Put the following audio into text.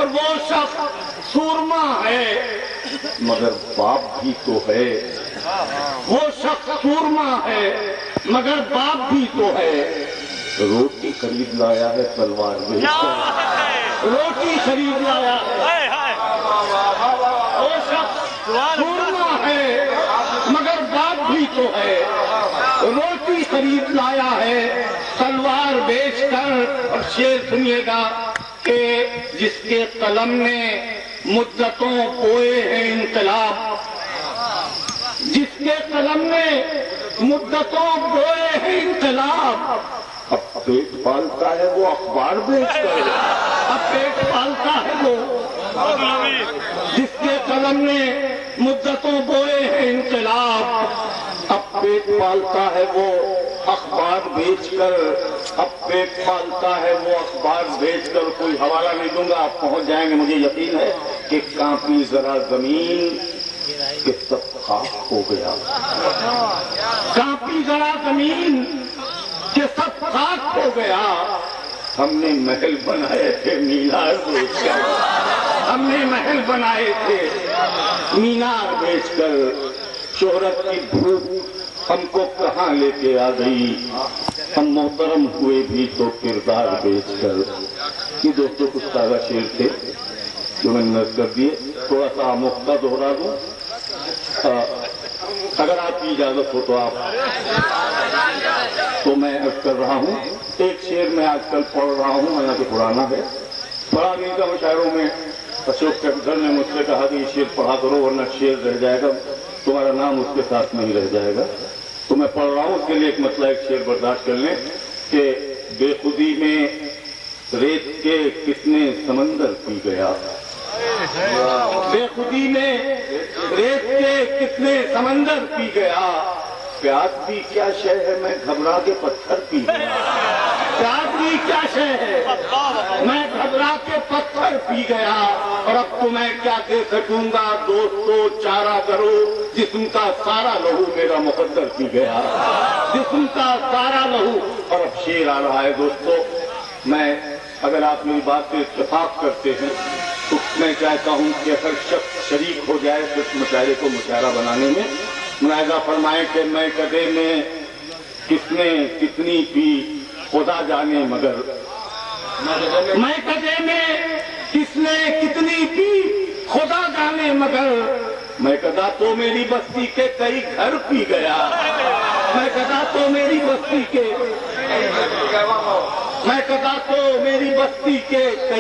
اور وہ شخص سورما ہے مگر باپ بھی تو ہے، وہ شخص سورما ہے مگر باپ بھی تو ہے، روٹی خرید لایا ہے تلوار بیچ کر، روٹی خرید لایا ہے، وہ شخص سورما ہے مگر باپ بھی تو ہے، روٹی خرید لایا ہے تلوار بیچ کر۔ اور شعر سنیے گا کہ جس کے قلم نے مدتوں بوئے ہیں انقلاب، جس کے قلم نے مدتوں بوئے ہیں انقلاب، اب پیٹ پالتا ہے وہ اخبار بیچ کر، اب پیٹ پالتا ہے وہ، جس کے قلم نے مدتوں بوئے ہیں انقلاب، اب پیٹ پالتا ہے وہ اخبار بیچ کر، اب پیٹ پالتا ہے وہ اخبار بیچ کر۔ کوئی حوالہ نہیں دوں گا، آپ پہنچ جائیں گے، مجھے یقین ہے کہ کانپی ذرا زمین کہ سب خاک ہو گیا، کانپی ذرا زمین کہ سب خاک ہو گیا، ہم نے محل بنائے تھے مینار بیچ کر، ہم نے محل بنائے تھے مینار بیچ کر، شہرت کی بھوک ہم کو کہاں لے کے آ گئی، ہم محترم ہوئے بھی تو کردار بیچ کر۔ یہ دوستوں کچھ تازہ شعر تھے جو میں نے نقل کر دیے، تھوڑا سا آموختہ دوہرا دوں، اگر آپ کی اجازت ہو تو آپ تو میں عرض کر رہا ہوں۔ ایک شعر میں آج کل پڑھ رہا ہوں، حالانکہ پرانا ہے، پڑھا نہیں تھا مشاعروں میں، اشوک کیپٹل نے مجھ سے کہا کہ یہ شعر پڑھا کرو ورنہ شعر رہ جائے گا، تمہارا نام اس کے ساتھ نہیں رہ جائے گا، تو میں پڑھ رہا ہوں۔ اس کے لیے ایک مسئلہ، ایک شعر برداشت کر لیں کہ بے خودی میں ریت کے کتنے سمندر پی گیا، بے خودی میں ریت کے کتنے سمندر پی گیا، پیاس بھی کیا شے ہے میں گھبرا کے پتھر پی گیا، پیاس بھی کیا شے ہے میں گھبرا کے پتھر پی گیا، اور اب تو میں کیا کہہ سکوں گا دوستو چارہ کرو، جسم کا سارا لہو میرا مقدر پی گیا، جسم کا سارا لہو۔ اور اب شعر آ رہا ہے دوستو، میں اگر آپ میری بات سے اتفاق کرتے ہیں تو میں چاہتا ہوں کہ ہر شخص شریک ہو جائے اس مشاعرے کو مشاعرہ بنانے میں۔ ملاحظہ فرمائیں کہ میں کدے میں کس نے کتنی پی خدا جانے مگر، میں کدے میں کس نے کتنی پی خدا جانے مگر، میں کدا تو میری بستی کے کئی گھر پی گیا، میں کدا تو میری بستی کے، میں کدا تو میری بستی کے